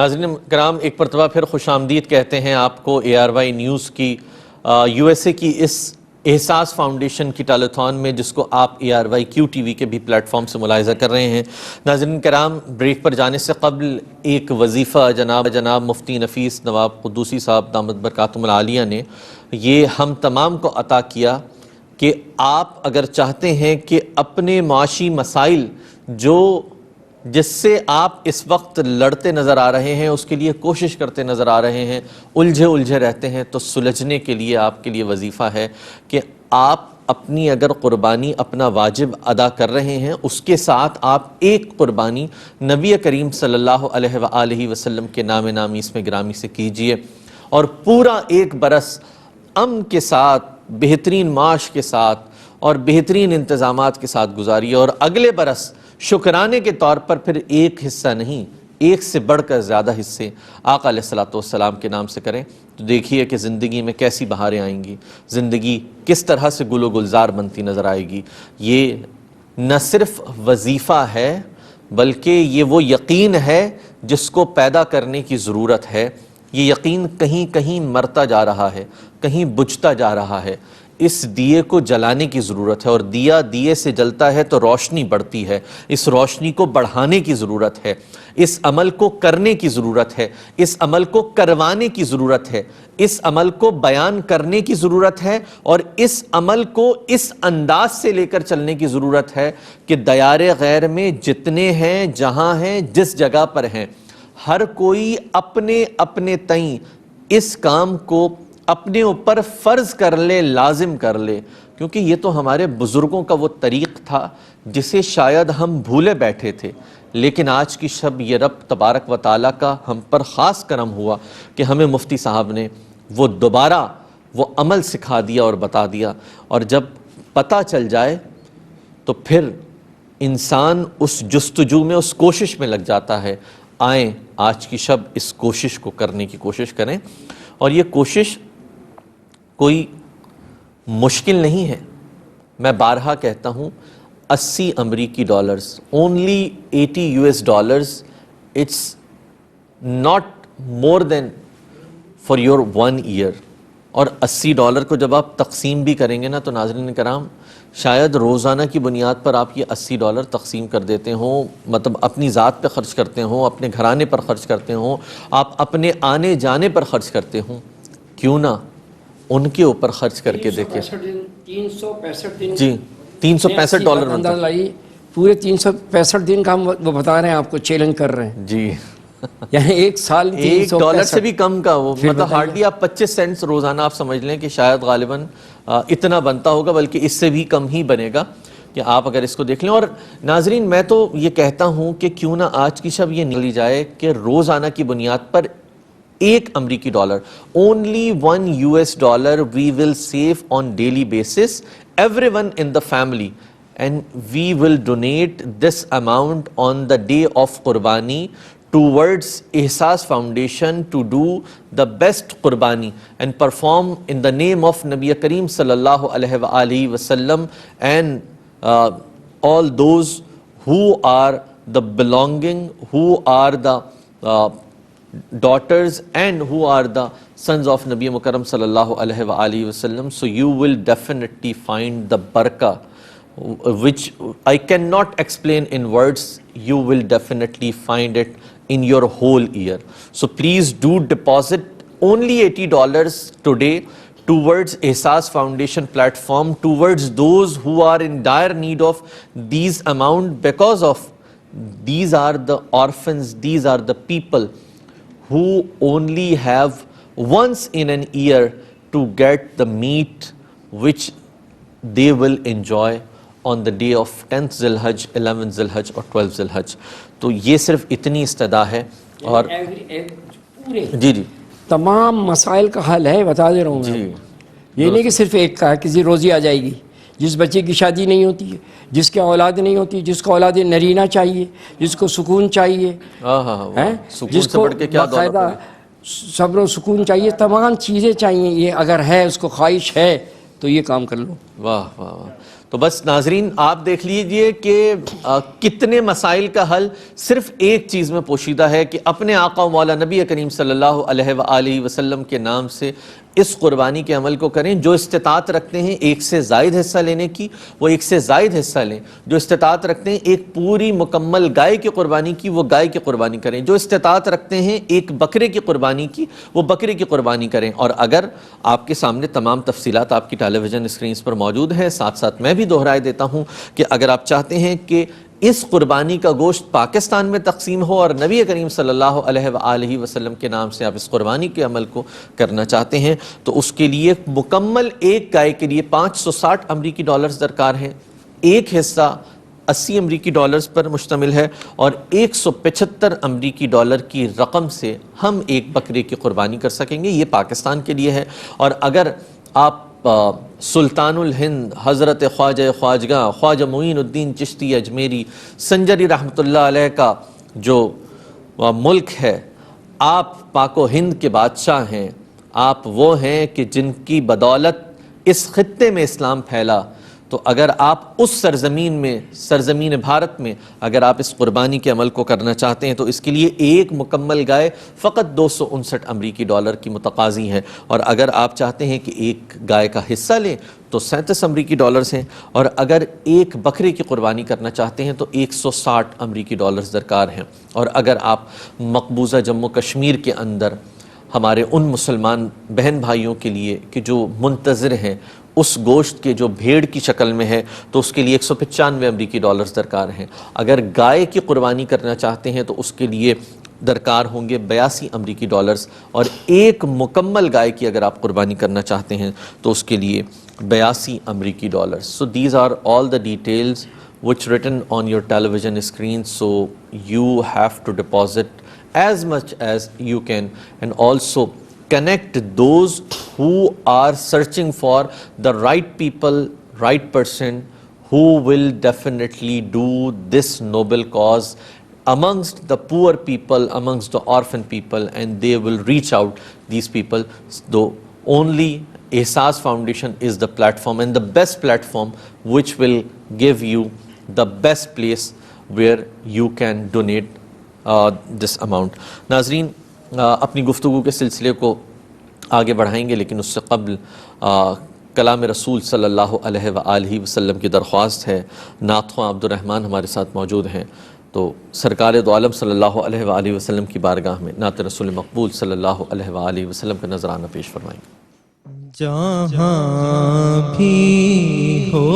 ناظرین کرام، ایک مرتبہ پھر خوش آمدید کہتے ہیں آپ کو اے آر وائی نیوز کی یو ایس اے کی اس احساس فاؤنڈیشن کی ٹیلیتھون میں، جس کو آپ A R Y Q T V کے بھی پلیٹ فارم سے ملاحظہ کر رہے ہیں۔ ناظرین کرام، بریک پر جانے سے قبل ایک وظیفہ جناب مفتی نفیس نواب قدوسی صاحب دامت برکاتہم العالیہ نے یہ ہم تمام کو عطا کیا کہ آپ اگر چاہتے ہیں کہ اپنے معاشی مسائل جس سے آپ اس وقت لڑتے نظر آ رہے ہیں، اس کے لیے کوشش کرتے نظر آ رہے ہیں، الجھے رہتے ہیں، تو سلجھنے کے لیے آپ کے لیے وظیفہ ہے کہ آپ اپنی اگر قربانی اپنا واجب ادا کر رہے ہیں، اس کے ساتھ آپ ایک قربانی نبی کریم صلی اللہ علیہ وآلہ وسلم کے نام نامیس میں گرامی سے کیجئے اور پورا ایک برس امن کے ساتھ، بہترین معاش کے ساتھ اور بہترین انتظامات کے ساتھ گزاری، اور اگلے برس شکرانے کے طور پر پھر ایک حصہ نہیں، ایک سے بڑھ کر زیادہ حصے آقا علیہ السلام کے نام سے کریں، تو دیکھیے کہ زندگی میں کیسی بہاریں آئیں گی، زندگی کس طرح سے گل و گلزار بنتی نظر آئے گی۔ یہ نہ صرف وظیفہ ہے بلکہ یہ وہ یقین ہے جس کو پیدا کرنے کی ضرورت ہے۔ یہ یقین کہیں کہیں مرتا جا رہا ہے، کہیں بجھتا جا رہا ہے۔ اس دیے کو جلانے کی ضرورت ہے، اور دیا دیے سے جلتا ہے تو روشنی بڑھتی ہے۔ اس روشنی کو بڑھانے کی ضرورت ہے، اس عمل کو کرنے کی ضرورت ہے، اس عمل کو کروانے کی ضرورت ہے، اس عمل کو بیان کرنے کی ضرورت ہے، اور اس عمل کو اس انداز سے لے کر چلنے کی ضرورت ہے کہ دیار غیر میں جتنے ہیں، جہاں ہیں، جس جگہ پر ہیں، ہر کوئی اپنے اپنے تئیں اس کام کو اپنے اوپر فرض کر لے، لازم کر لے، کیونکہ یہ تو ہمارے بزرگوں کا وہ طریق تھا جسے شاید ہم بھولے بیٹھے تھے، لیکن آج کی شب یہ رب تبارک و تعالیٰ کا ہم پر خاص کرم ہوا کہ ہمیں مفتی صاحب نے وہ دوبارہ وہ عمل سکھا دیا اور بتا دیا، اور جب پتہ چل جائے تو پھر انسان اس جستجو میں، اس کوشش میں لگ جاتا ہے۔ آئیں آج کی شب اس کوشش کو کرنے کی کوشش کریں، اور یہ کوشش کوئی مشکل نہیں ہے۔ میں بارہا کہتا ہوں، 80 امریکی dollars, only 80 US dollars, it's not more than for your 1 year۔ اور $80 کو جب آپ تقسیم بھی کریں گے نا تو ناظرین کرام، شاید روزانہ کی بنیاد پر آپ یہ $80 تقسیم کر دیتے ہوں، مطلب اپنی ذات پہ خرچ کرتے ہوں، اپنے گھرانے پر خرچ کرتے ہوں، آپ اپنے آنے جانے پر خرچ کرتے ہوں، کیوں نہ ان کے اوپر خرچ کر کے دیکھیں۔ 365 دن جی، $365 انداز لائیے، پورے 365 دن کا ہم وہ بتا رہے ہیں، آپ کو چیلنج کر رہے ہیں جی، یعنی ایک سال $1 سے بھی کم کا وہ، مطلب ہارڈلی آپ 25 سینٹس روزانہ آپ سمجھ لیں کہ شاید غالباً اتنا بنتا ہوگا، بلکہ اس سے بھی کم ہی بنے گا کہ آپ اگر اس کو دیکھ لیں۔ اور ناظرین، میں تو یہ کہتا ہوں کہ کیوں نہ آج کی شب یہ نکلی جائے کہ روزانہ کی بنیاد پر ایک امریکی dollar, only $1 US we will save on daily basis, everyone in the family, and we will donate this amount on the day of Qurbani towards Ihsas Foundation to do the best Qurbani and perform in the name of Nabi Kareem sallallahu alaihi wa alihi wasallam, and all those who are the belonging, who are the daughters and who are the sons of Nabi Mukarram sallallahu alaihi wa alihi wasallam. So you will definitely find the barakah which I cannot explain in words. You will definitely find it in your whole year. So please do deposit only $80 today towards Ihsas Foundation platform, towards those who are in dire need of these amount, because of these are the orphans, these are the people who only have once in an year to get the meat which they will enjoy on the day of 10th Zilhaj, 11th Zilhaj اور 12th Zilhaj۔ تو یہ صرف اتنی استدا ہے، اور جی تمام مسائل کا حل ہے، بتا دے رہا ہوں میں۔ یہ نہیں کہ صرف ایک کا ہے، کسی روزی آ جائے گی، جس بچے کی شادی نہیں ہوتی ہے، جس کی اولاد نہیں ہوتی، جس کو اولاد نرینہ چاہیے، جس کو سکون چاہیے، جس کو باقاعدہ صبر و سکون چاہیے، تمام چیزیں چاہیے، یہ اگر ہے، اس کو خواہش ہے تو یہ کام کر لو۔ واہ واہ واہ، تو بس ناظرین آپ دیکھ لیجئے کہ کتنے مسائل کا حل صرف ایک چیز میں پوشیدہ ہے کہ اپنے آقا و مولا نبی کریم صلی اللہ علیہ وآلہ وسلم کے نام سے اس قربانی کے عمل کو کریں. جو استطاعت رکھتے ہیں ایک سے زائد حصہ لینے کی وہ ایک سے زائد حصہ لیں. جو استطاعت رکھتے ہیں ایک پوری مکمل گائے کی قربانی کی وہ گائے کی قربانی کریں. جو استطاعت رکھتے ہیں ایک بکرے کی قربانی کی وہ بکرے کی قربانی کریں. اور اگر آپ کے سامنے تمام تفصیلات آپ کی ٹیلی ویژن اسکرینز پر موجود ہیں، ساتھ ساتھ میں بھی دہرائے دیتا ہوں کہ اگر آپ چاہتے ہیں کہ اس قربانی کا گوشت پاکستان میں تقسیم ہو اور نبی کریم صلی اللہ علیہ وآلہ وسلم کے نام سے آپ اس قربانی کے عمل کو کرنا چاہتے ہیں تو اس کے لیے مکمل ایک گائے کے لیے 560 امریکی ڈالرز درکار ہیں. ایک حصہ 80 امریکی ڈالرز پر مشتمل ہے اور 175 امریکی ڈالر کی رقم سے ہم ایک بکرے کی قربانی کر سکیں گے. یہ پاکستان کے لیے ہے. اور اگر آپ سلطان الہند حضرت خواجہ خواجگاں خواجہ معین الدین چشتی اجمیری سنجری رحمۃ اللہ علیہ کا جو ملک ہے، آپ پاک و ہند کے بادشاہ ہیں، آپ وہ ہیں کہ جن کی بدولت اس خطے میں اسلام پھیلا. تو اگر آپ اس سرزمین میں، سرزمین بھارت میں اگر آپ اس قربانی کے عمل کو کرنا چاہتے ہیں تو اس کے لیے ایک مکمل گائے فقط 259 امریکی ڈالر کی متقاضی ہے. اور اگر آپ چاہتے ہیں کہ ایک گائے کا حصہ لیں تو 37 امریکی ڈالرز ہیں. اور اگر ایک بکرے کی قربانی کرنا چاہتے ہیں تو 160 امریکی ڈالرز درکار ہیں. اور اگر آپ مقبوضہ جموں کشمیر کے اندر ہمارے ان مسلمان بہن بھائیوں کے لیے کہ جو منتظر ہیں اس گوشت کے جو بھیڑ کی شکل میں ہے تو اس کے لیے 195 امریکی ڈالرز درکار ہیں. اگر گائے کی قربانی کرنا چاہتے ہیں تو اس کے لیے درکار ہوں گے 82 امریکی ڈالرز. اور ایک مکمل گائے کی اگر آپ قربانی کرنا چاہتے ہیں تو اس کے لیے 82 امریکی dollars. So these are all the details which written on your television screen, so you have to deposit as much as you can and also connect those who are searching for the right people, right person who will definitely do this noble cause amongst the poor people, amongst the orphan people, and they will reach out these people. Though only Ehsaas Foundation is the platform and the best platform which will give you the best place where you can donate this amount. ناظرین اپنی گفتگو کے سلسلے کو آگے بڑھائیں گے لیکن اس سے قبل کلام رسول صلی اللہ علیہ وآلہ وسلم کی درخواست ہے. نعت خواں عبد الرحمن ہمارے ساتھ موجود ہیں تو سرکار دو عالم صلی اللہ علیہ وآلہ وسلم کی بارگاہ میں نعت رسول مقبول صلی اللہ علیہ وآلہ وسلم کا نذرانہ پیش فرمائیں گے. جہاں بھی ہو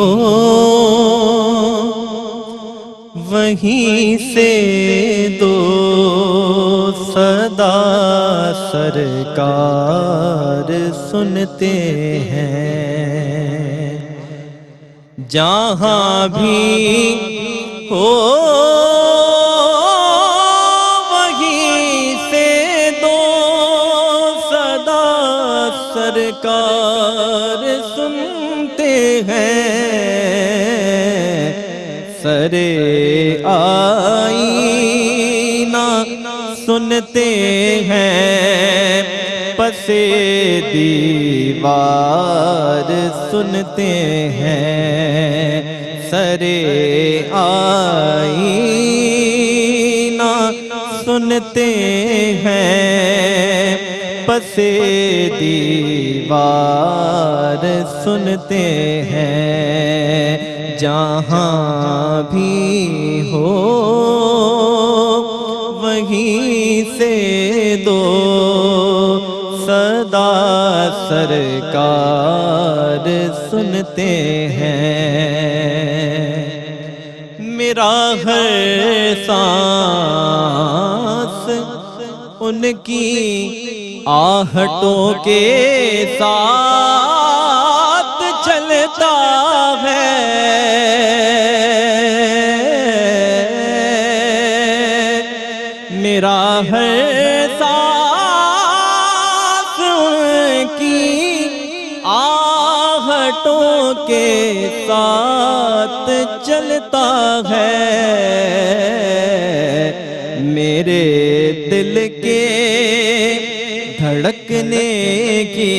وہیں سے دو صدا سرکار سنتے ہیں. جہاں بھی ہو وہیں سے دو صدا سرکار سنتے ہیں. سرے آئینہ سنتے ہیں، پسے دیوار سنتے ہیں. سرے آئینہ سنتے ہیں، پسے دیوار سنتے ہیں. جہاں بھی ہو وہیں سے دو صدا سرکار سنتے ہیں. میرا ہر سانس ان کی آہٹوں کے ساتھ چلتا ہے. میرا ہر سانس ان کی آہٹوں کے ساتھ چلتا ہے. میرے دل کے دھڑکنے کی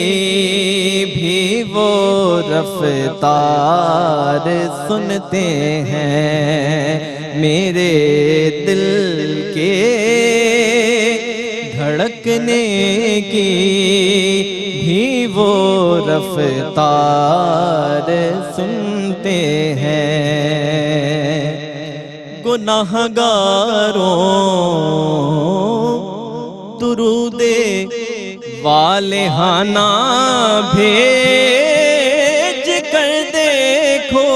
بھی وہ وہ رفتار سنتے ہیں، میرے دل کے دھڑکنے کی بھی وہ رفتار سنتے ہیں۔ گناہگاروں درود والہانہ بھیج کر دیکھو،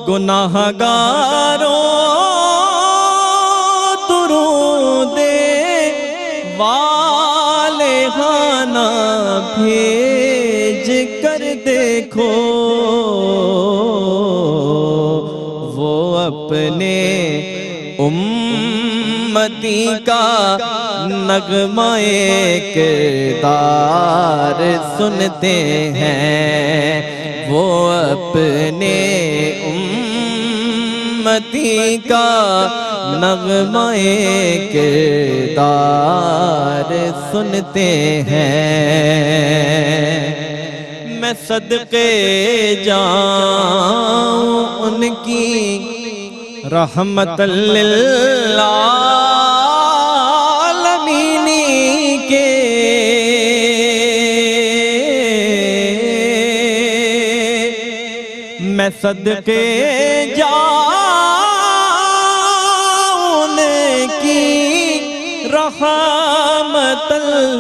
گناہگاروں درود والہانہ بھیج کر دیکھو، وہ اپنے امتی کا نغمہ کردار سنتے ہیں، وہ اپنے امتی کا نغمہ کردار سنتے ہیں۔ میں صدقے جاؤں ان کی رحمت للعالمین کے، میں صدقے جاؤں ان کی رحمت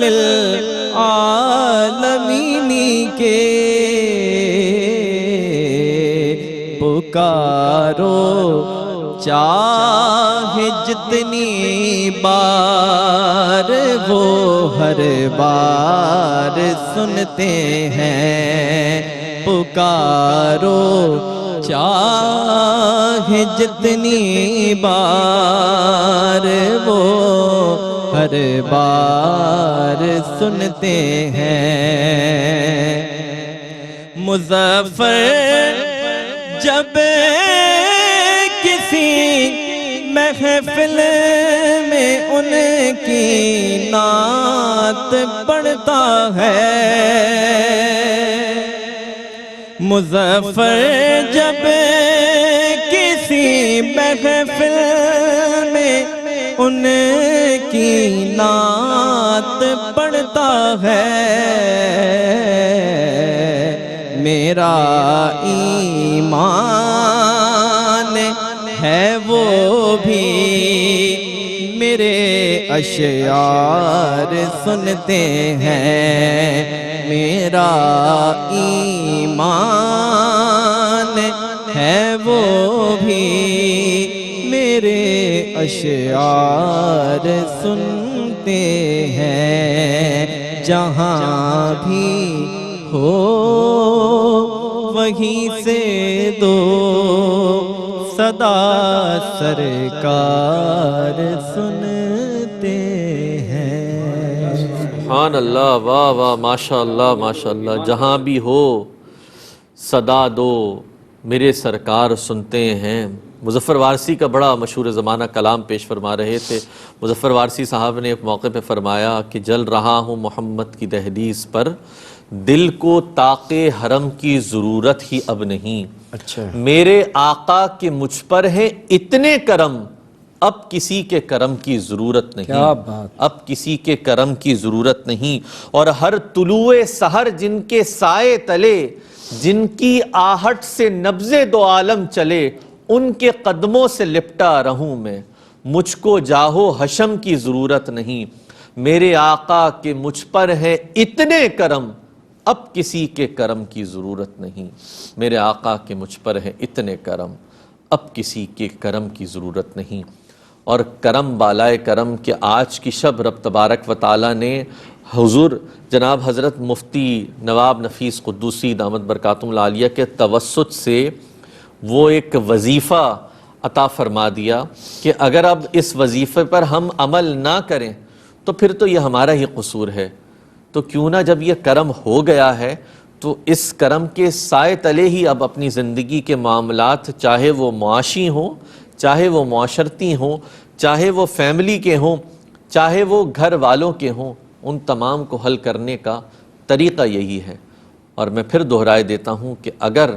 للعالمین کے، پکارو چاہے جتنی بار، وہ ہر بار سنتے ہیں، پکارو چاہے جتنی بار، وہ ہر بار سنتے ہیں۔ مظفر جب کسی محفل میں ان کی نعت پڑھتا ہے، مظفر جب کسی محفل میں ان کی نعت پڑھتا ہے، میرا ایمان ہے وہ بھی میرے اشعار سنتے ہیں، میرا ایمان ہے وہ بھی میرے اشعار سنتے ہیں، جہاں بھی ہو وہیں سے دو صدا سرکار سنتے ہیں۔ سبحان اللہ، واہ واہ، ماشاء اللہ ماشاء اللہ، جہاں بھی ہو صدا دو میرے سرکار سنتے ہیں۔ مظفر وارثی کا بڑا مشہور زمانہ کلام پیش فرما رہے تھے۔ مظفر وارثی صاحب نے ایک موقع پہ فرمایا کہ جل رہا ہوں محمد کی دہلیز پر، دل کو طاق حرم کی ضرورت ہی اب نہیں، اچھا، میرے آقا کے مجھ پر ہے اتنے کرم، اب کسی کے کرم کی ضرورت نہیں، کیا بات، اب کسی کے کرم کی ضرورت نہیں، اور ہر طلوع سحر جن کے سائے تلے، جن کی آہٹ سے نبض دو عالم چلے، ان کے قدموں سے لپٹا رہوں میں، مجھ کو جاہو حشم کی ضرورت نہیں، میرے آقا کے مجھ پر ہے اتنے کرم، اب کسی کے کرم کی ضرورت نہیں، میرے آقا کے مجھ پر ہے اتنے کرم، اب کسی کے کرم کی ضرورت نہیں۔ اور کرم بالائے کرم کہ آج کی شب رب تبارک و تعالیٰ نے حضور جناب حضرت مفتی نواب نفیس قدوسی دامت برکاتہم العالیہ کے توسط سے وہ ایک وظیفہ عطا فرما دیا کہ اگر اب اس وظیفے پر ہم عمل نہ کریں تو پھر تو یہ ہمارا ہی قصور ہے، تو کیوں نہ جب یہ کرم ہو گیا ہے تو اس کرم کے سائے تلے ہی اب اپنی زندگی کے معاملات، چاہے وہ معاشی ہوں، چاہے وہ معاشرتی ہوں، چاہے وہ فیملی کے ہوں، چاہے وہ گھر والوں کے ہوں، ان تمام کو حل کرنے کا طریقہ یہی ہے۔ اور میں پھر دہرائے دیتا ہوں کہ اگر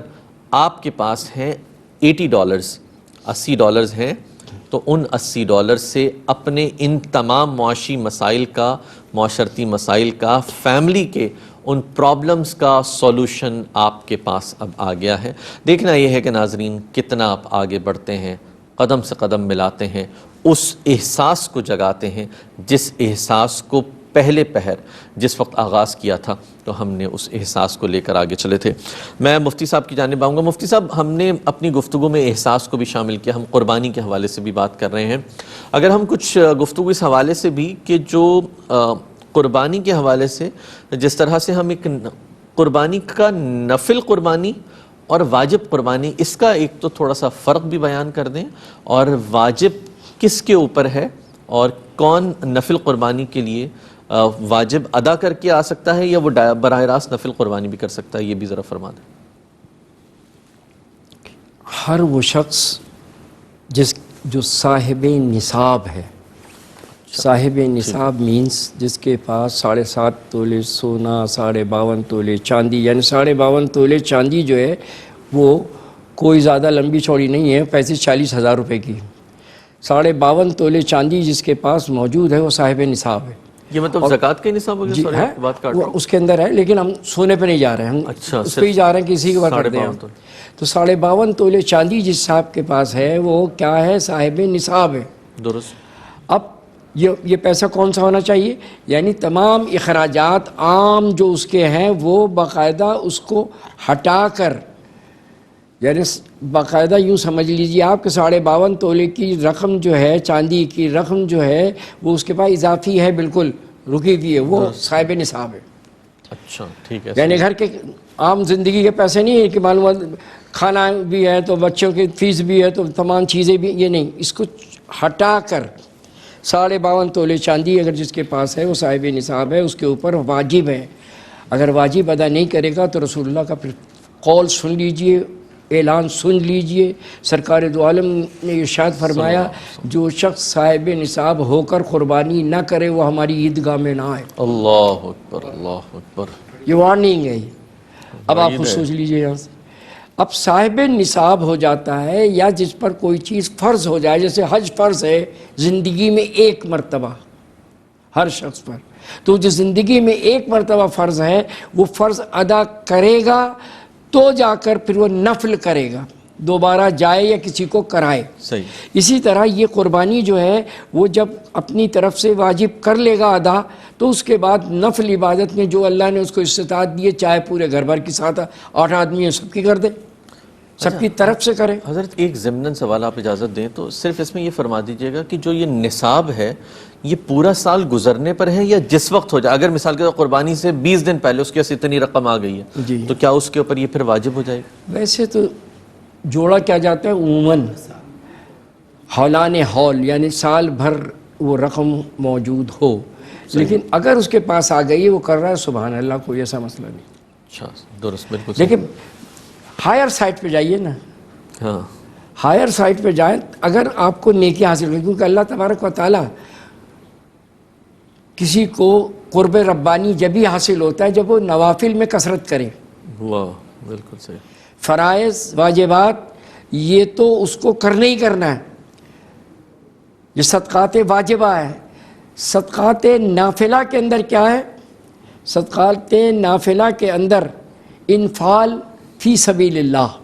آپ کے پاس ہیں $80، $80 ہیں، تو ان $80 سے اپنے ان تمام معاشی مسائل کا، معاشرتی مسائل کا، فیملی کے ان پرابلمز کا سولوشن آپ کے پاس اب آ گیا ہے۔ دیکھنا یہ ہے کہ ناظرین کتنا آپ آگے بڑھتے ہیں، قدم سے قدم ملاتے ہیں، اس احساس کو جگاتے ہیں جس احساس کو پہلے پہر جس وقت آغاز کیا تھا تو ہم نے اس احساس کو لے کر آگے چلے تھے۔ میں مفتی صاحب کی جانب آؤں گا۔ مفتی صاحب، ہم نے اپنی گفتگو میں احساس کو بھی شامل کیا، ہم قربانی کے حوالے سے بھی بات کر رہے ہیں۔ اگر ہم کچھ گفتگو اس حوالے سے بھی کہ جو قربانی کے حوالے سے جس طرح سے ہم ایک قربانی کا نفل قربانی اور واجب قربانی، اس کا ایک تو تھوڑا سا فرق بھی بیان کر دیں، اور واجب کس کے اوپر ہے اور کون نفل قربانی کے لیے واجب ادا کر کے آ سکتا ہے یا وہ براہ راست نفل قربانی بھی کر سکتا ہے، یہ بھی ذرا فرما دیں۔ ہر وہ شخص جو صاحب نصاب ہے، صاحب نصاب مینس جس کے پاس 7.5 تولے سونا، 52.5 تولے چاندی، یعنی 52.5 تولے چاندی جو ہے وہ کوئی زیادہ لمبی چوڑی نہیں ہے، پیسے 40,000 روپے کی۔ 52.5 تولے چاندی جس کے پاس موجود ہے وہ صاحب نصاب ہے۔ یہ مطلب زکوٰۃ کے نصاب ہو گیا؟ جی سوری ہے، آپ کی بات کاٹ رہا وہ ہوں۔ اس کے اندر ہے، لیکن ہم سونے پہ نہیں جا رہے ہیں، ہم اچھا، اس پہ ہی جا رہے ہیں کہ اسی کے بعد کرتے ہیں۔ 52 تو 52.5 تولے چاندی جس صاحب کے پاس ہے وہ کیا ہے؟ صاحب نصاب ہے۔ درست۔ اب یہ پیسہ کون سا ہونا چاہیے؟ یعنی تمام اخراجات عام جو اس کے ہیں وہ باقاعدہ اس کو ہٹا کر، یعنی باقاعدہ یوں سمجھ لیجیے آپ کہ 52.5 تولے کی رقم جو ہے، چاندی کی رقم جو ہے وہ اس کے پاس اضافی ہے، بالکل رکی ہوئی ہے، وہ صاحب نصاب ہے۔ اچھا ٹھیک ہے۔ یعنی گھر کے عام زندگی کے پیسے نہیں ہے کہ معلومات کھانا بھی ہے تو بچوں کی فیس بھی ہے تو تمام چیزیں بھی، یہ نہیں، اس کو ہٹا کر 52.5 تولے چاندی اگر جس کے پاس ہے وہ صاحب نصاب ہے، اس کے اوپر واجب ہے۔ اگر واجب ادا نہیں کرے گا تو رسول اللہ کا پھر قول سن لیجئے، اعلان سن لیجئے۔ سرکار دو عالم نے ارشاد فرمایا جو شخص صاحب نصاب ہو کر قربانی نہ کرے وہ ہماری عیدگاہ میں نہ آئے۔ اللہ اکبر، اللہ اکبر۔ یہ وارننگ ہے۔ اب آپ خود سوچ لیجئے یہاں سے، اب صاحب نصاب ہو جاتا ہے یا جس پر کوئی چیز فرض ہو جائے، جیسے حج فرض ہے زندگی میں ایک مرتبہ ہر شخص پر، تو جو زندگی میں ایک مرتبہ فرض ہے وہ فرض ادا کرے گا تو جا کر پھر وہ نفل کرے گا، دوبارہ جائے یا کسی کو کرائے۔ صحیح۔ اسی طرح یہ قربانی جو ہے وہ جب اپنی طرف سے واجب کر لے گا ادا، تو اس کے بعد نفل عبادت میں جو اللہ نے اس کو استطاعت دی ہے، چاہے پورے گھر بھر کی 8 آدمی ہیں سب کی کر دے، سب کی طرف سے کرے۔ حضرت ایک ضمناً سوال آپ اجازت دیں تو صرف اس میں یہ فرما دیجئے گا کہ جو یہ نصاب ہے یہ پورا سال گزرنے پر ہے یا جس وقت ہو جائے؟ اگر مثال کے طور قربانی سے 20 دن پہلے اس کے پاس اتنی رقم آ گئی ہے جی، تو کیا اس کے اوپر یہ پھر واجب ہو جائے گا؟ ویسے تو جوڑا کیا جاتا ہے عموماً حولان حول، یعنی سال بھر وہ رقم موجود ہو، لیکن اگر اس کے پاس آ گئی ہے وہ کر رہا ہے، سبحان اللہ، کوئی ایسا مسئلہ نہیں۔ اچھا، درست، بالکل صحیح۔ لیکن ہائر سائٹ پہ جائیے نا، ہاں، ہائر سائٹ پہ جائیں اگر آپ کو نیکی حاصل ہو، کیونکہ اللہ تبارک و تعالیٰ کسی کو قرب ربانی جبھی حاصل ہوتا ہے جب وہ نوافل میں کثرت کرے۔ واہ، بالکل صحیح۔ فرائض واجبات یہ تو اس کو کرنا ہی کرنا ہے، یہ صدقات واجبہ ہے۔ صدقات نافلہ کے اندر کیا ہے؟ صدقات نافلہ کے اندر انفال فی سبیل اللہ،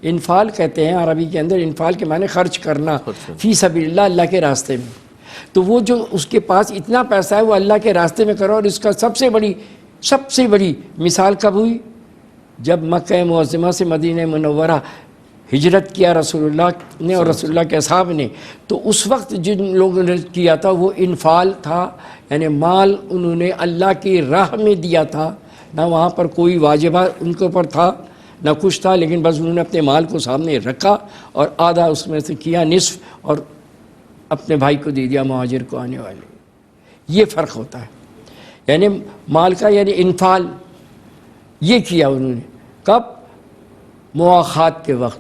انفال کہتے ہیں عربی کے اندر، انفال کے معنی خرچ کرنا، فی سبیل اللہ، اللہ کے راستے میں۔ تو وہ جو اس کے پاس اتنا پیسہ ہے وہ اللہ کے راستے میں کرو، اور اس کا سب سے بڑی مثال کب ہوئی؟ جب مکہ معظمہ سے مدینہ منورہ ہجرت کیا رسول اللہ نے اور رسول اللہ کے اصحاب نے، تو اس وقت جن لوگوں نے کیا تھا وہ انفال تھا، یعنی مال انہوں نے اللہ کی راہ میں دیا تھا، نہ وہاں پر کوئی واجبہ ان کے اوپر تھا نہ کچھ تھا، لیکن بس انہوں نے اپنے مال کو سامنے رکھا اور آدھا اس میں سے کیا نصف اور اپنے بھائی کو دے دیا، مہاجر کو آنے والے۔ یہ فرق ہوتا ہے، یعنی مال کا یعنی انفال یہ کیا انہوں نے، کب؟ مواخات کے وقت،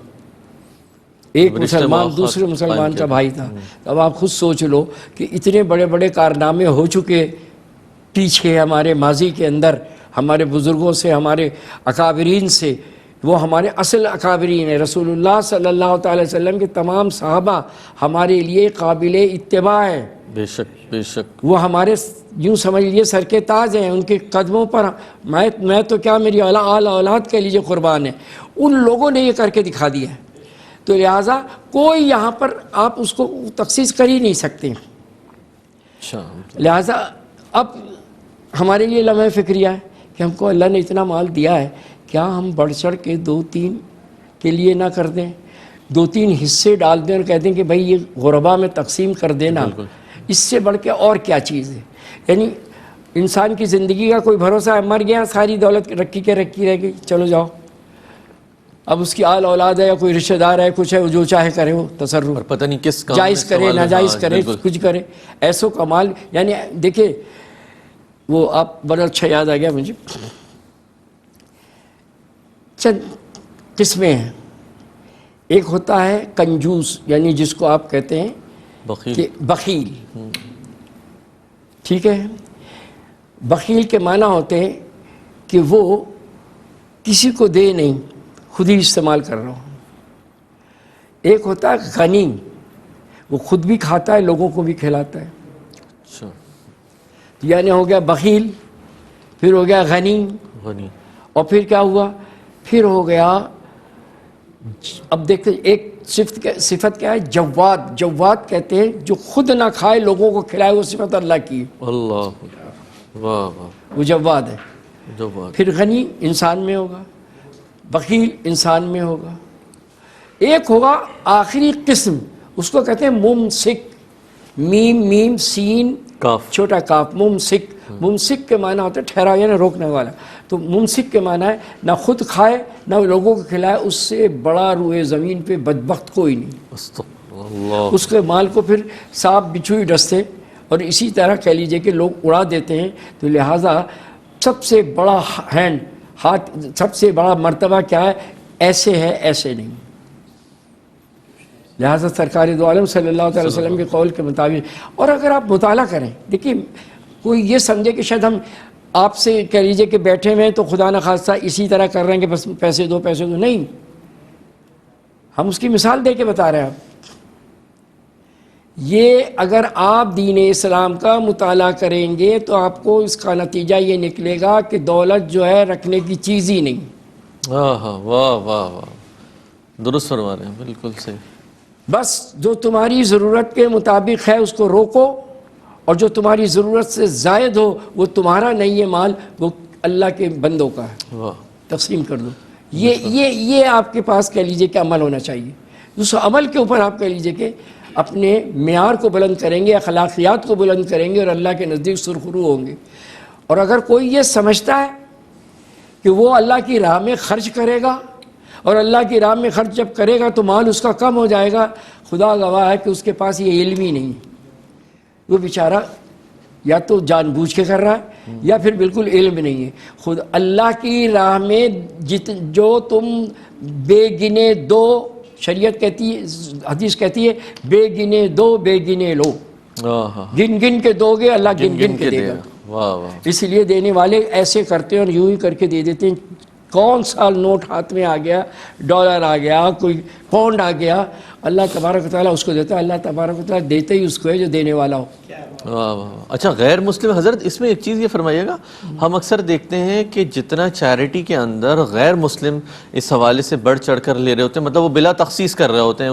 ایک رشتے مسلمان مواخات دوسرے مسلمان قائم کا کیا بھائی تھا. اب آپ خود سوچ لو کہ اتنے بڑے بڑے کارنامے ہو چکے پیچھے ہمارے ماضی کے اندر، ہمارے بزرگوں سے، ہمارے اکابرین سے. وہ ہمارے اصل اکابرین ہیں. رسول اللہ صلی اللہ تعالی وسلم کے تمام صحابہ ہمارے لیے قابل اتباع ہیں. بے شک بے شک. وہ ہمارے یوں سمجھ لیجیے سر کے تاج ہیں. ان کے قدموں پر میں تو کیا میری آل اولاد کہہ لیجیے قربان ہے. ان لوگوں نے یہ کر کے دکھا دیا ہے. تو لہٰذا کوئی یہاں پر آپ اس کو تخصیص کر ہی نہیں سکتے. اچھا. لہٰذا اب ہمارے لیے لمحہ فکریہ ہے کہ ہم کو اللہ نے اتنا مال دیا ہے، کیا ہم بڑھ چڑھ کے 2-3 کے لیے نہ کر دیں، 2-3 حصے ڈال دیں اور کہہ دیں کہ بھائی یہ غربا میں تقسیم کر دینا. اس سے بڑھ کے اور کیا چیز ہے؟ یعنی انسان کی زندگی کا کوئی بھروسہ ہے؟ مر گیا، ساری دولت رکھی رہ گئی، چلو جاؤ. اب اس کی آل اولاد ہے یا کوئی رشتہ دار ہے، کچھ ہے، وہ جو چاہے کرے، وہ تصرف اور پتہ نہیں کس کام جائز میں کرے استعمال ناجائز ہاں، کرے بالکل. کچھ کرے. ایسو کا مال، یعنی دیکھیں وہ آپ بڑا اچھا یاد آ گیا مجھے. چند قسمیں ہیں. ایک ہوتا ہے کنجوس، یعنی جس کو آپ کہتے ہیں بخیل. کہ بخیل. ٹھیک ہے. بخیل کے معنی ہوتے ہیں کہ وہ کسی کو دے نہیں، خود ہی استعمال کر رہا ہوں. ایک ہوتا ہے غنی، وہ خود بھی کھاتا ہے، لوگوں کو بھی کھلاتا ہے. اچھا. یعنی ہو گیا بخیل، پھر ہو گیا غنی، غنی. اور پھر کیا ہوا؟ پھر ہو گیا، اب دیکھتے ایک صفت کیا ہے؟ جواد. جواد کہتے ہیں جو خود نہ کھائے لوگوں کو کھلائے، وہ صفت اللہ کی ہے. اللہ. واہ واہ. وہ جواد ہے. جو بات. پھر غنی انسان میں ہوگا، بخیل انسان میں ہوگا. ایک ہوگا آخری قسم، اس کو کہتے ہیں ممسک. میم سین کاف. چھوٹا کاف، ممسک. ممسک کے معنی ہوتا ہے ٹھہرا، یعنی روکنے والا. تو ممسک کے معنی ہے نہ خود کھائے نہ لوگوں کو کھلائے. اس سے بڑا روئے زمین پہ بدبخت کوئی نہیں. استغفر اللہ. اس کے مال کو پھر سانپ بچھو ہی ڈستے، اور اسی طرح کہہ لیجئے کہ لوگ اڑا دیتے ہیں. تو لہٰذا سب سے بڑا ہاتھ، سب سے بڑا مرتبہ کیا ہے؟ ایسے ہے، ایسے نہیں. لہٰذا سرکار دو عالم صلی اللہ علیہ وسلم کے قول کے مطابق. اور اگر آپ مطالعہ کریں، دیکھیے کوئی یہ سمجھے کہ شاید ہم آپ سے کہہ لیجئے کہ بیٹھے ہوئے ہیں تو خدا نخواستہ اسی طرح کر رہے ہیں کہ بس پیسے دو پیسے دو. نہیں، ہم اس کی مثال دے کے بتا رہے ہیں. آپ یہ اگر آپ دین اسلام کا مطالعہ کریں گے تو آپ کو اس کا نتیجہ یہ نکلے گا کہ دولت جو ہے رکھنے کی چیز ہی نہیں. ہاں ہاں. واہ واہ واہ. درست فرما رہے ہیں، بالکل صحیح. بس جو تمہاری ضرورت کے مطابق ہے اس کو روکو، اور جو تمہاری ضرورت سے زائد ہو وہ تمہارا نہیں ہے مال، وہ اللہ کے بندوں کا ہے، واہ. تقسیم کر دو. یہ آپ کے پاس کہہ لیجئے کہ عمل ہونا چاہیے. اس عمل کے اوپر آپ کہہ لیجئے کہ اپنے معیار کو بلند کریں گے، اخلاقیات کو بلند کریں گے، اور اللہ کے نزدیک سرخرو ہوں گے. اور اگر کوئی یہ سمجھتا ہے کہ وہ اللہ کی راہ میں خرچ کرے گا، اور اللہ کی راہ میں خرچ جب کرے گا تو مال اس کا کم ہو جائے گا، خدا گواہ ہے کہ اس کے پاس یہ علم ہی نہیں. وہ بیچارہ یا تو جان بوجھ کے کر رہا ہے یا پھر بالکل علم نہیں ہے. خود اللہ کی راہ میں جو تم بے گنے دو، شریعت کہتی ہے، حدیث کہتی ہے بے گنے دو بے گنے لو. گن گن کے دو گے، اللہ گن گن کے دے گا. واہ واہ. اس لیے دینے والے ایسے کرتے ہیں اور یوں ہی کر کے دے دیتے ہیں. کون سا نوٹ ہاتھ میں آ گیا، ڈالر آ گیا، کوئی پاؤنڈ آ گیا، اللہ تبارک و تعالیٰ اس کو دیتا ہے. اللہ تبارک و تعالیٰ دیتے ہی اس کو ہے جو دینے والا ہو. اچھا، غیر مسلم حضرت اس میں ایک چیز یہ فرمائیے گا، ہم اکثر دیکھتے ہیں کہ جتنا چیریٹی کے اندر غیر مسلم اس حوالے سے بڑھ چڑھ کر لے رہے ہوتے ہیں، مطلب وہ بلا تخصیص کر رہے ہوتے ہیں،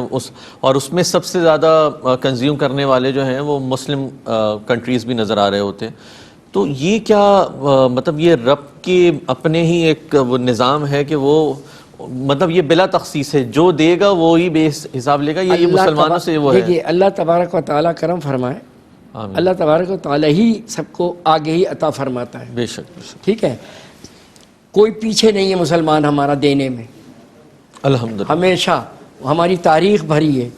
اور اس میں سب سے زیادہ کنزیوم کرنے والے جو ہیں وہ مسلم کنٹریز بھی نظر آ رہے ہوتے ہیں. تو یہ کیا مطلب یہ رب کے اپنے ہی ایک وہ نظام ہے کہ وہ مطلب یہ بلا تخصیص ہے، جو دے گا وہی بے حساب لے گا، یہ مسلمانوں سے وہ ہے؟ دیکھیے اللہ تبارک و تعالیٰ کرم فرمائے. آمین. اللہ تبارک و تعالیٰ ہی سب کو آگے ہی عطا فرماتا ہے. بے شک بے شک. ٹھیک ہے، کوئی پیچھے نہیں ہے مسلمان ہمارا دینے میں. الحمدللہ. ہمیشہ ہماری تاریخ بھری ہے.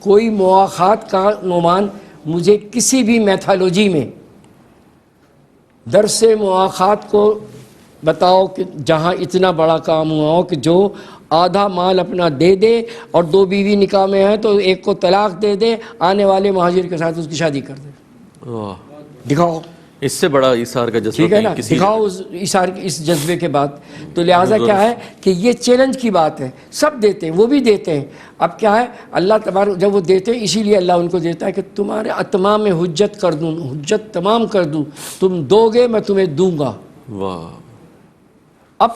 کوئی مواخات کا نعمان مجھے کسی بھی میتھالوجی میں درس مواخات کو بتاؤ کہ جہاں اتنا بڑا کام ہوا ہو کہ جو آدھا مال اپنا دے دے اور 2 بیوی نکاح میں ہیں تو ایک کو طلاق دے دے, آنے والے مہاجر کے ساتھ اس کی شادی کر دے. واہ, دکھاؤ, اس سے بڑا ایثار کا جذبہ ٹھیک ہے نا, کہیں کسی دکھاؤ اس ایثار اس جذبے کے بعد. تو لہٰذا کیا ہے کہ یہ چیلنج کی بات ہے, سب دیتے ہیں, وہ بھی دیتے ہیں. اب کیا ہے, اللہ تبارک جب وہ دیتے ہیں اسی لیے اللہ ان کو دیتا ہے کہ تمہارے اتمام حجت کر دوں, حجت تمام کر دوں, تم دو گے میں تمہیں دوں گا. واہ, اب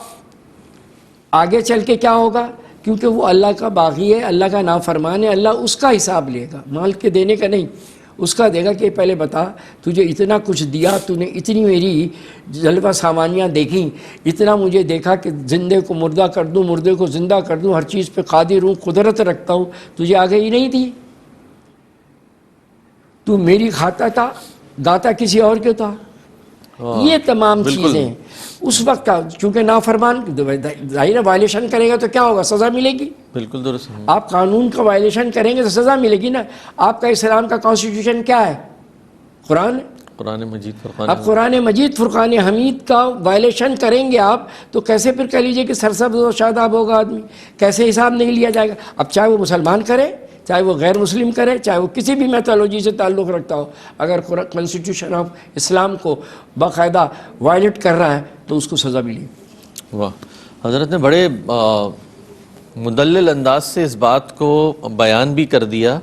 آگے چل کے کیا ہوگا, کیونکہ وہ اللہ کا باغی ہے, اللہ کا نافرمان ہے, اللہ اس کا حساب لے گا, مال کے دینے کا نہیں, اس کا دے گا کہ پہلے بتا تجھے اتنا کچھ دیا, تو نے اتنی میری جلوہ سامانیاں دیکھیں, اتنا مجھے دیکھا کہ زندے کو مردہ کر دوں, مردے کو زندہ کر دوں, ہر چیز پہ قادر ہوں, قدرت رکھتا ہوں, تجھے آگے ہی نہیں دی. تو میری کھاتا تھا, داتا کسی اور کے تھا. یہ تمام چیزیں اس وقت کا, چونکہ نافرمان ظاہر ہے وائلیشن کرے گا تو کیا ہوگا, سزا ملے گی. بالکل درست. آپ قانون کا وائلیشن کریں گے تو سزا ملے گی نا. آپ کا اسلام کا کانسٹیٹیوشن کیا ہے, قرآن. قرآن مجید فرقان. اب قرآن مجید فرقان حمید کا وائلیشن کریں گے آپ تو کیسے پھر کہہ لیجئے کہ سرسبز و شاداب ہوگا آدمی, کیسے حساب نہیں لیا جائے گا. اب چاہے وہ مسلمان کرے, چاہے وہ غیر مسلم کرے, چاہے وہ کسی بھی میتھالوجی سے تعلق رکھتا ہو, اگر کانسٹیٹیوشن آف اسلام کو باقاعدہ وائلیٹ کر رہا ہے تو اس کو سزا ملی. واہ, حضرت نے بڑے مدلل انداز سے اس بات کو بیان بھی کر دیا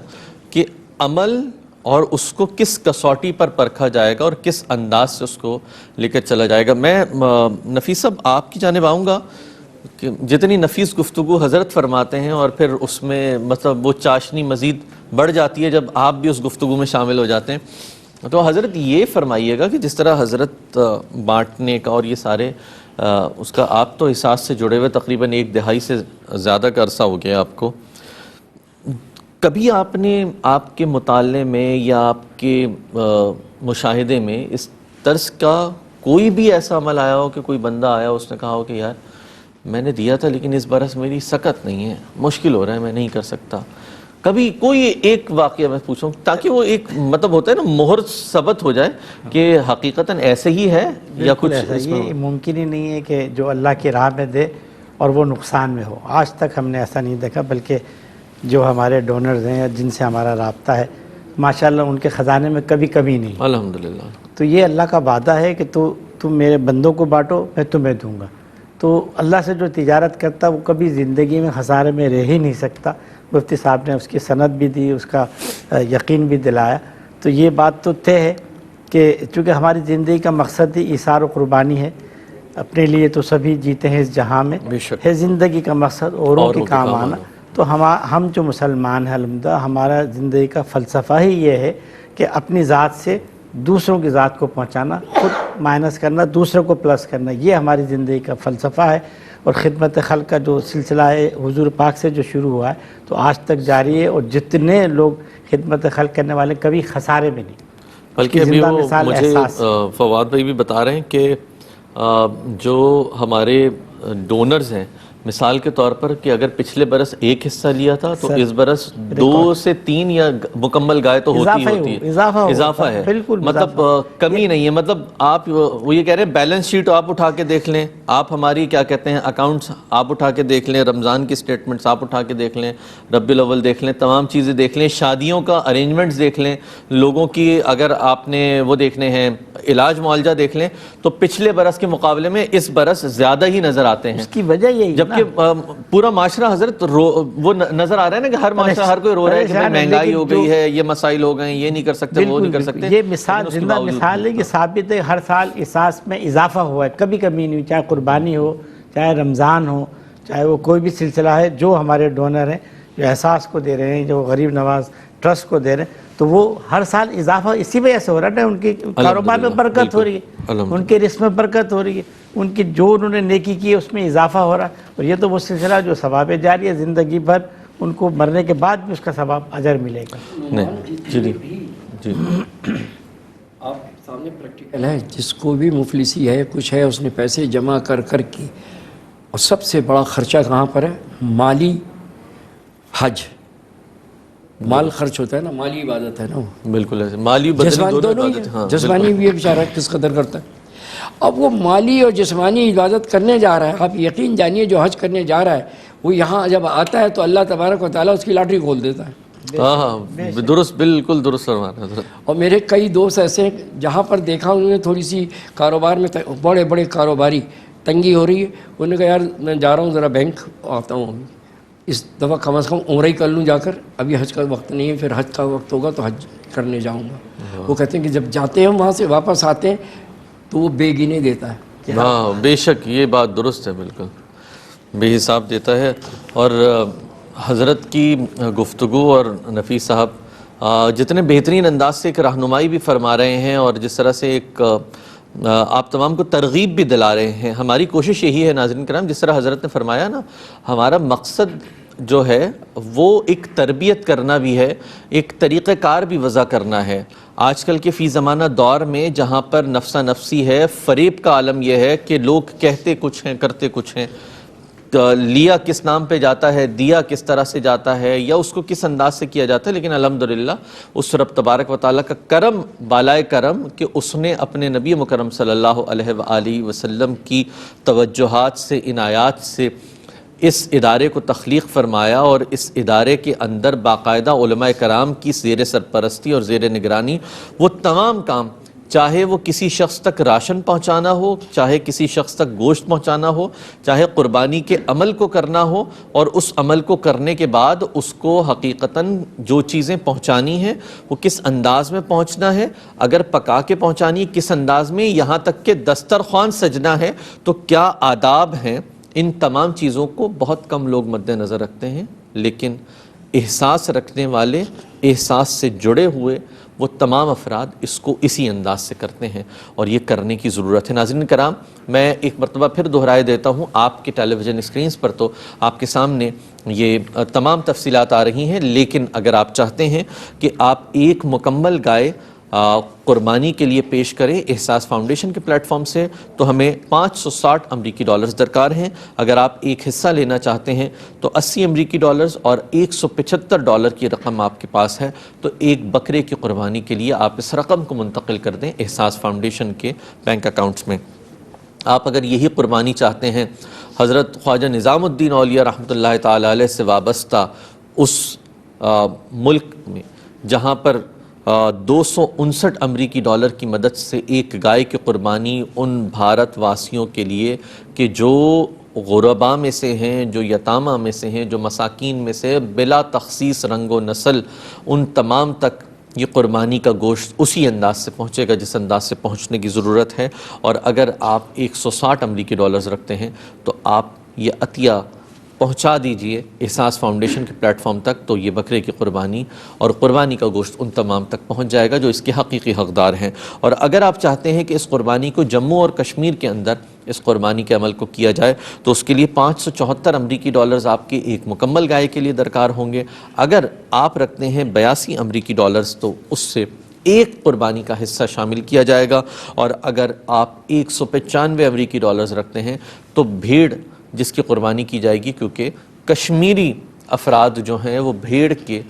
کہ عمل اور اس کو کس کسوٹی پر پرکھا جائے گا اور کس انداز سے اس کو لے کر چلا جائے گا. میں نفیس صاحب آپ کی جانب آؤں گا کہ جتنی نفیس گفتگو حضرت فرماتے ہیں اور پھر اس میں مطلب وہ چاشنی مزید بڑھ جاتی ہے جب آپ بھی اس گفتگو میں شامل ہو جاتے ہیں. تو حضرت یہ فرمائیے گا کہ جس طرح حضرت بانٹنے کا اور یہ سارے اس کا آپ تو احساس سے جڑے ہوئے تقریباً 1 دہائی سے زیادہ کا عرصہ ہو گیا آپ کو, کبھی آپ نے آپ کے مطالعے میں یا آپ کے مشاہدے میں اس طرز کا کوئی بھی ایسا عمل آیا ہو کہ کوئی بندہ آیا اس نے کہا ہو کہ یار میں نے دیا تھا لیکن اس برس میری سکت نہیں ہے, مشکل ہو رہا ہے, میں نہیں کر سکتا. کبھی کوئی ایک واقعہ میں پوچھوں تاکہ وہ ایک مطلب ہوتا ہے نا مہر ثبت ہو جائے کہ حقیقتاً ایسے ہی ہے یا کچھ ایسا. یہ ممکن ہی نہیں ہے کہ جو اللہ کی راہ میں دے اور وہ نقصان میں ہو. آج تک ہم نے ایسا نہیں دیکھا, بلکہ جو ہمارے ڈونرز ہیں یا جن سے ہمارا رابطہ ہے ماشاءاللہ ان کے خزانے میں کبھی کمی نہیں. الحمدللہ. تو یہ اللہ کا وعدہ ہے کہ تم میرے بندوں کو بانٹو, میں تمہیں دوں گا. تو اللہ سے جو تجارت کرتا وہ کبھی زندگی میں خسارے میں رہ ہی نہیں سکتا. مفتی صاحب نے اس کی سند بھی دی, اس کا یقین بھی دلایا. تو یہ بات تو طے ہے کہ چونکہ ہماری زندگی کا مقصد ہی ایثار و قربانی ہے, اپنے لیے تو سبھی جیتے ہیں اس جہاں میں, ہے زندگی کا مقصد اوروں کے کام آنا. تو ہم جو مسلمان ہیں الحمدللہ ہمارا زندگی کا فلسفہ ہی یہ ہے کہ اپنی ذات سے دوسروں کی ذات کو پہنچانا, خود مائنس کرنا, دوسروں کو پلس کرنا, یہ ہماری زندگی کا فلسفہ ہے. اور خدمت خلق کا جو سلسلہ ہے حضور پاک سے جو شروع ہوا ہے تو آج تک جاری ہے, اور جتنے لوگ خدمت خلق کرنے والے کبھی خسارے میں نہیں. بلکہ ابھی وہ مجھے فواد بھائی بھی بتا رہے ہیں کہ جو ہمارے ڈونرز ہیں مثال کے طور پر کہ اگر پچھلے برس 1 حصہ لیا تھا تو اس برس 2 سے 3 یا مکمل گائے تو ہوتی ہے, اضافہ ہے, مطلب کمی نہیں ہے. مطلب آپ وہ یہ کہہ رہے ہیں بیلنس شیٹ آپ اٹھا کے دیکھ لیں, آپ ہماری کیا کہتے ہیں اکاؤنٹس آپ اٹھا کے دیکھ لیں, رمضان کی سٹیٹمنٹس آپ اٹھا کے دیکھ لیں, ربیع الاول دیکھ لیں, تمام چیزیں دیکھ لیں, شادیوں کا ارینجمنٹس دیکھ لیں, لوگوں کی اگر آپ نے وہ دیکھنے ہیں علاج معالجہ دیکھ لیں تو پچھلے برس کے مقابلے میں اس برس زیادہ ہی نظر آتے ہیں. اس کی وجہ یہی جبکہ پورا معاشرہ حضرت وہ نظر آ رہا ہے نا کہ ہر معاشرہ ہر کوئی رو رہا ہے کہ مہنگائی ہو گئی ہے, یہ مسائل ہو گئے ہیں, یہ نہیں کر سکتے, وہ نہیں کر سکتے. یہ مثال زندہ مثال ہے کہ ثابت ہے ہر سال احساس میں اضافہ ہوا ہے, کبھی کمی نہیں, چاہے قربانی ہو, چاہے رمضان ہو, چاہے وہ کوئی بھی سلسلہ ہے. جو ہمارے ڈونر ہیں جو احساس کو دے رہے ہیں, جو غریب نواز ٹرسٹ کو دے رہے ہیں, تو وہ ہر سال اضافہ اسی وجہ سے ہو رہا ہے. ان کی کاروبار میں برکت ہو رہی ہے, ان کے رزق میں برکت ہو رہی ہے, ان کی جو انہوں نے نیکی کی ہے اس میں اضافہ ہو رہا ہے. اور یہ تو وہ سلسلہ جو ثواب جاری ہے, زندگی بھر ان کو مرنے کے بعد بھی اس کا ثواب اجر ملے گا. جی آپ سامنے پریکٹیکل ہے, جس کو بھی مفلسی ہے کچھ ہے, اس نے پیسے جمع کر کے, اور سب سے بڑا خرچہ کہاں پر ہے, مالی حج. مال خرچ ہوتا ہے نا, مالی عبادت ہے نا, بالکل ایسے مالی جسمانی دونوں ہی, جسمانی بھی بیچارہ کس قدر کرتا ہے. اب وہ مالی اور جسمانی عبادت کرنے جا رہا ہے. آپ یقین جانیے جو حج کرنے جا رہا ہے وہ یہاں جب آتا ہے تو اللہ تبارک و تعالیٰ اس کی لاٹری کھول دیتا ہے. ہاں درست، بالکل درست فرما رہے ہیں حضرت. اور میرے کئی دوست ایسے ہیں جہاں پر دیکھا انہوں نے تھوڑی سی کاروبار میں بڑے بڑے کاروباری تنگی ہو رہی ہے، انہوں نے کہا یار میں جا رہا ہوں ذرا بینک آتا ہوں، اس دفعہ کم از کم عمرہ ہی کر لوں جا کر، ابھی حج کا وقت نہیں ہے، پھر حج کا وقت ہوگا تو حج کرنے جاؤں گا. وہ کہتے ہیں کہ جب جاتے ہیں وہاں سے واپس آتے ہیں تو وہ بے گنے دیتا ہے. ہاں بے شک یہ بات درست ہے، بالکل بے حساب دیتا ہے. اور حضرت کی گفتگو اور نفیس صاحب جتنے بہترین انداز سے ایک رہنمائی بھی فرما رہے ہیں اور جس طرح سے ایک آپ تمام کو ترغیب بھی دلا رہے ہیں. ہماری کوشش یہی ہے ناظرین کرام، جس طرح حضرت نے فرمایا نا، ہمارا مقصد جو ہے وہ ایک تربیت کرنا بھی ہے، ایک طریقہ کار بھی وضع کرنا ہے. آج کل کے فی زمانہ دور میں جہاں پر نفسہ نفسی ہے، فریب کا عالم یہ ہے کہ لوگ کہتے کچھ ہیں کرتے کچھ ہیں. لیا کس نام پہ جاتا ہے، دیا کس طرح سے جاتا ہے، یا اس کو کس انداز سے کیا جاتا ہے، لیکن الحمدللہ اس رب تبارک و تعالیٰ کا کرم بالائے کرم کہ اس نے اپنے نبی مکرم صلی اللہ علیہ وآلہ وسلم کی توجہات سے، عنایات سے اس ادارے کو تخلیق فرمایا، اور اس ادارے کے اندر باقاعدہ علماء کرام کی زیر سرپرستی اور زیر نگرانی وہ تمام کام، چاہے وہ کسی شخص تک راشن پہنچانا ہو، چاہے کسی شخص تک گوشت پہنچانا ہو، چاہے قربانی کے عمل کو کرنا ہو، اور اس عمل کو کرنے کے بعد اس کو حقیقتاً جو چیزیں پہنچانی ہیں وہ کس انداز میں پہنچنا ہے، اگر پکا کے پہنچانی ہے کس انداز میں، یہاں تک کہ دسترخوان سجنا ہے تو کیا آداب ہیں، ان تمام چیزوں کو بہت کم لوگ مد نظر رکھتے ہیں. لیکن احساس رکھنے والے، احساس سے جڑے ہوئے وہ تمام افراد اس کو اسی انداز سے کرتے ہیں، اور یہ کرنے کی ضرورت ہے. ناظرین کرام، میں ایک مرتبہ پھر دہرائے دیتا ہوں، آپ کے ٹیلی ویژن اسکرینز پر تو آپ کے سامنے یہ تمام تفصیلات آ رہی ہیں، لیکن اگر آپ چاہتے ہیں کہ آپ ایک مکمل گائے قربانی کے لیے پیش کریں احساس فاؤنڈیشن کے پلیٹ فارم سے، تو ہمیں 560 امریکی ڈالرز درکار ہیں. اگر آپ ایک حصہ لینا چاہتے ہیں تو 80 امریکی ڈالرز اور $175 کی رقم آپ کے پاس ہے، تو ایک بکرے کی قربانی کے لیے آپ اس رقم کو منتقل کر دیں احساس فاؤنڈیشن کے بینک اکاؤنٹس میں. آپ اگر یہی قربانی چاہتے ہیں حضرت خواجہ نظام الدین اولیاء رحمۃ اللہ تعالی علیہ سے وابستہ اس ملک میں جہاں پر 259 امریکی ڈالر کی مدد سے ایک گائے کی قربانی ان بھارت واسیوں کے لیے کہ جو غرباء میں سے ہیں، جو یتامہ میں سے ہیں، جو مساکین میں سے بلا تخصیص رنگ و نسل، ان تمام تک یہ قربانی کا گوشت اسی انداز سے پہنچے گا جس انداز سے پہنچنے کی ضرورت ہے. اور اگر آپ 160 امریکی ڈالرز رکھتے ہیں تو آپ یہ عطیہ پہنچا دیجئے احساس فاؤنڈیشن کے پلیٹ فارم تک، تو یہ بکرے کی قربانی اور قربانی کا گوشت ان تمام تک پہنچ جائے گا جو اس کے حقیقی حقدار ہیں. اور اگر آپ چاہتے ہیں کہ اس قربانی کو جموں اور کشمیر کے اندر اس قربانی کے عمل کو کیا جائے تو اس کے لیے 574 امریکی ڈالرز آپ کے ایک مکمل گائے کے لیے درکار ہوں گے. اگر آپ رکھتے ہیں 82 امریکی ڈالرز تو اس سے ایک قربانی کا حصہ شامل کیا جائے گا. اور اگر آپ 195 امریکی ڈالرز رکھتے ہیں تو بھیڑ جس کی قربانی کی جائے گی، کیونکہ کشمیری افراد جو ہیں وہ بھیڑ کے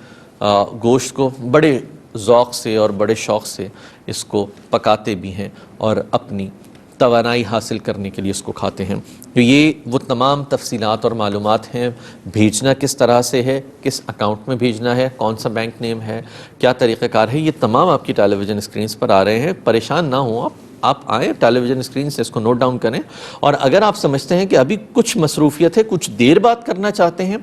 گوشت کو بڑے ذوق سے اور بڑے شوق سے اس کو پکاتے بھی ہیں اور اپنی توانائی حاصل کرنے کے لیے اس کو کھاتے ہیں. تو یہ وہ تمام تفصیلات اور معلومات ہیں. بھیجنا کس طرح سے ہے، کس اکاؤنٹ میں بھیجنا ہے، کون سا بینک نیم ہے، کیا طریقہ کار ہے، یہ تمام آپ کی ٹیلی ویژن اسکرینز پر آ رہے ہیں. پریشان نہ ہوں آپ آئیں ٹیلی ویژن اسکرین سے اس کو نوٹ ڈاؤن کریں. اور اگر آپ سمجھتے ہیں کہ ابھی کچھ مصروفیت ہے، کچھ دیر بات کرنا چاہتے ہیں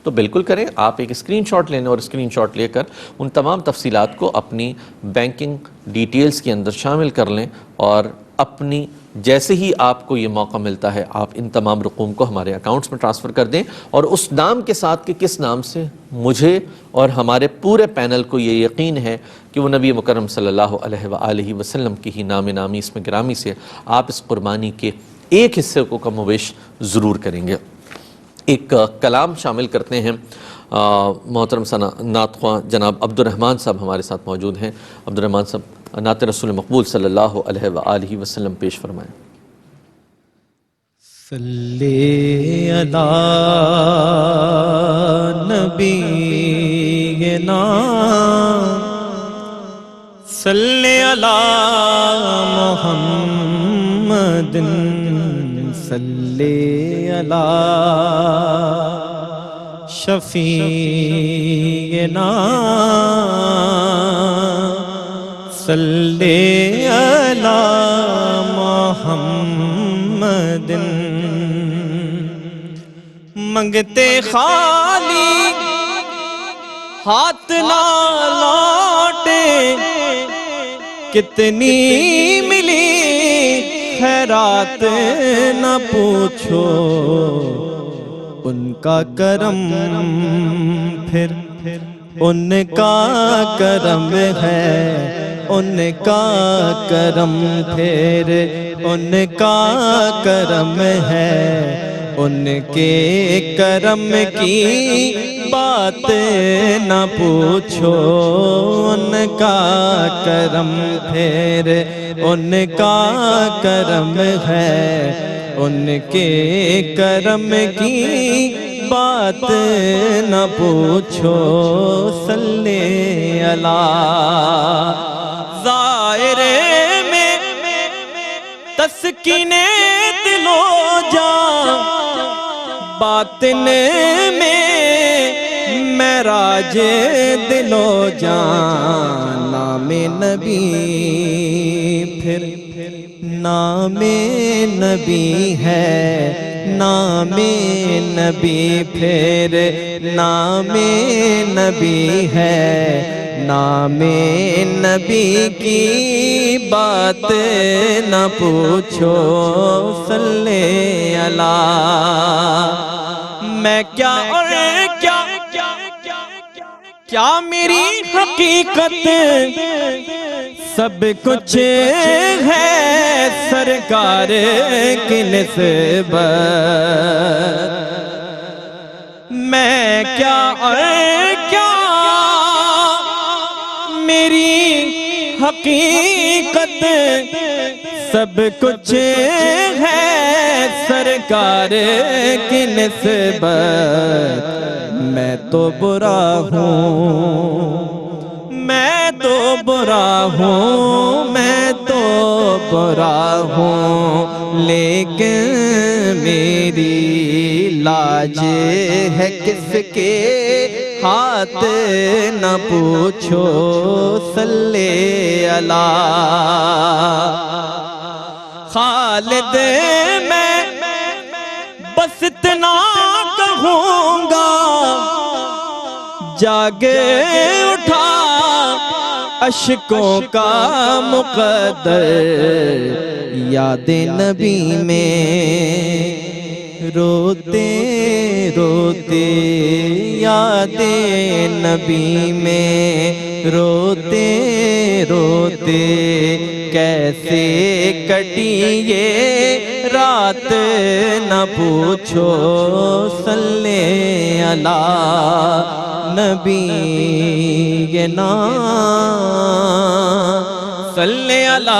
تو بالکل کریں. آپ ایک اسکرین شاٹ لیں اور اسکرین شاٹ لے کر ان تمام تفصیلات کو اپنی بینکنگ ڈیٹیلز کے اندر شامل کر لیں، اور اپنی جیسے ہی آپ کو یہ موقع ملتا ہے آپ ان تمام رقوم کو ہمارے اکاؤنٹس میں ٹرانسفر کر دیں، اور اس نام کے ساتھ کہ کس نام سے مجھے اور ہمارے پورے پینل کو یہ یقین ہے کہ وہ نبی مکرم صلی اللہ علیہ وآلہ وسلم کی ہی نام نامی اسم گرامی سے آپ اس قربانی کے ایک حصے کو کم و بیش ضرور کریں گے. ایک کلام شامل کرتے ہیں. محترم نعت خواں جناب عبد الرحمن صاحب ہمارے ساتھ موجود ہیں. عبد الرحمن صاحب نعت رسول مقبول صلی اللہ علیہ وآلہ وسلم پیش فرمائیں. صلی علی نبینا صلی علی محمد صلی علی شفیعنا صلی علی محمد منگتے خالی ہاتھ نہ لوٹے کتنی ملی خیرات نہ پوچھو ان کا کرم پھر ان کا کرم ہے ان کا کرم پھر ان کا کرم ہے ان کے کرم کی بات نہ پوچھو ان کا کرم پھر ان کا کرم ہے ان کے کرم کی بات نہ پوچھو صلی علی ظاہر میں تسکین دل و جاں باطن میں معراج دل و جاں نام نبی پھر نام نبی ہے نام نبی پھر نام نبی ہے نام نبی کی بات نہ پوچھو صلی علی میں کیا اور کیا میری حقیقت سب کچھ ہے سرکار کی نسبت میں کیا اور کیا میری حقیقت سب کچھ ہے سرکار کی نسبت میں تو برا ہوں میں تو برا ہوں میں تو برا ہوں لیکن میری لاج ہے کس کے ہاتھ نہ پوچھو صلی علی خالد میں بس اتنا کہوں گا جاگ اٹھا اشکوں کا مقدر یاد نبی میں روتے روتے یاد نبی میں روتے روتے کیسے کٹی یہ رات نہ پوچھو صلی علی نبینا صلی علی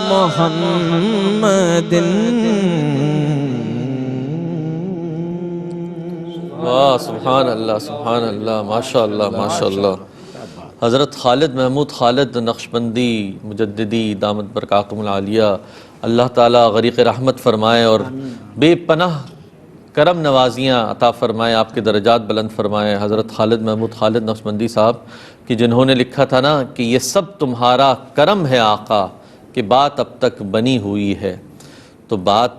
محمد سبحان اللہ ماشاءاللہ ماشاءاللہ حضرت خالد محمود خالد نقشبندی مجددی دامت برکاتہم العالیہ اللہ تعالیٰ غریق رحمت فرمائے اور بے پناہ کرم نوازیاں عطا فرمائے آپ کے درجات بلند فرمائے حضرت خالد محمود خالد نقشبندی صاحب کہ جنہوں نے لکھا تھا نا کہ یہ سب تمہارا کرم ہے آقا کہ بات اب تک بنی ہوئی ہے تو بات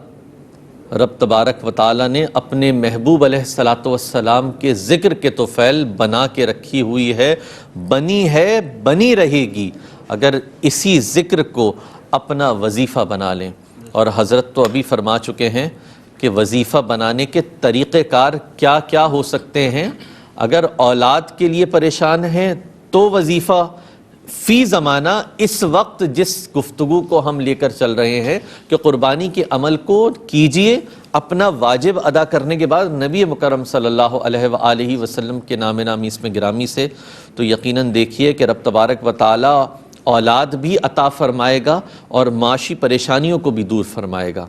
رب تبارک و تعالیٰ نے اپنے محبوب علیہ السلام کے ذکر کے طفیل بنا کے رکھی ہوئی ہے بنی رہے گی اگر اسی ذکر کو اپنا وظیفہ بنا لیں اور حضرت تو ابھی فرما چکے ہیں کہ وظیفہ بنانے کے طریقہ کار کیا کیا ہو سکتے ہیں اگر اولاد کے لیے پریشان ہیں تو وظیفہ فی زمانہ اس وقت جس گفتگو کو ہم لے کر چل رہے ہیں کہ قربانی کے عمل کو کیجئے اپنا واجب ادا کرنے کے بعد نبی مکرم صلی اللہ علیہ وآلہ وسلم کے نام نامی اس میں گرامی سے تو یقیناً دیکھیے کہ رب تبارک و تعالی اولاد بھی عطا فرمائے گا اور معاشی پریشانیوں کو بھی دور فرمائے گا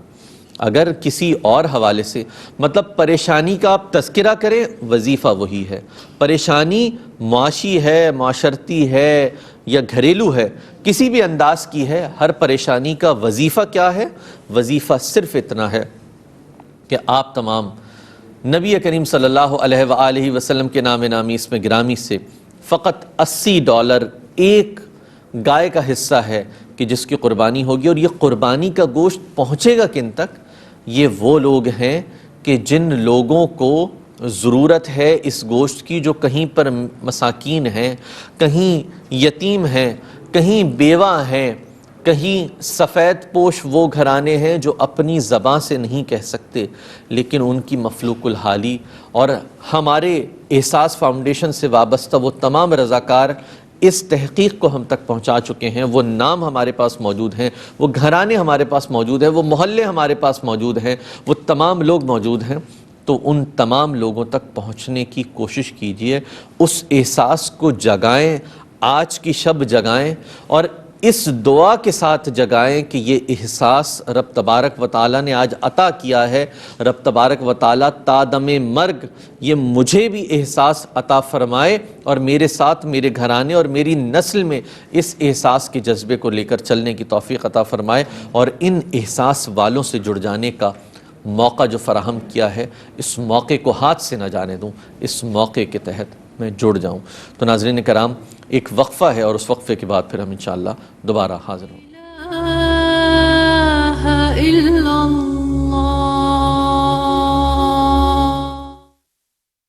اگر کسی اور حوالے سے مطلب پریشانی کا آپ تذکرہ کریں وظیفہ وہی ہے پریشانی معاشی ہے معاشرتی ہے یا گھریلو ہے کسی بھی انداز کی ہے ہر پریشانی کا وظیفہ کیا ہے وظیفہ صرف اتنا ہے کہ آپ تمام نبی کریم صلی اللہ علیہ وآلہ وسلم کے نام نامی اس میں گرامی سے فقط $80 ایک گائے کا حصہ ہے کہ جس کی قربانی ہوگی، اور یہ قربانی کا گوشت پہنچے گا کن تک؟ یہ وہ لوگ ہیں کہ جن لوگوں کو ضرورت ہے اس گوشت کی، جو کہیں پر مساکین ہیں، کہیں یتیم ہیں، کہیں بیوہ ہیں، کہیں سفید پوش وہ گھرانے ہیں جو اپنی زبان سے نہیں کہہ سکتے، لیکن ان کی مفلوق الحالی اور ہمارے احساس فاؤنڈیشن سے وابستہ وہ تمام رضاکار اس تحقیق کو ہم تک پہنچا چکے ہیں، وہ نام ہمارے پاس موجود ہیں، وہ گھرانے ہمارے پاس موجود ہیں، وہ محلے ہمارے پاس موجود ہیں، وہ تمام لوگ موجود ہیں۔ تو ان تمام لوگوں تک پہنچنے کی کوشش کیجئے، اس احساس کو جگائیں، آج کی شب جگائیں، اور اس دعا کے ساتھ جگائیں کہ یہ احساس رب تبارک و تعالیٰ نے آج عطا کیا ہے، رب تبارک و تعالیٰ تا دم مرگ یہ مجھے بھی احساس عطا فرمائے، اور میرے ساتھ میرے گھرانے اور میری نسل میں اس احساس کے جذبے کو لے کر چلنے کی توفیق عطا فرمائے، اور ان احساس والوں سے جڑ جانے کا موقع جو فراہم کیا ہے، اس موقع کو ہاتھ سے نہ جانے دوں، اس موقع کے تحت میں جڑ جاؤں۔ تو ناظرین کرام، ایک وقفہ ہے اور اس وقفے کے بعد پھر ہم انشاءاللہ دوبارہ حاضر ہوں۔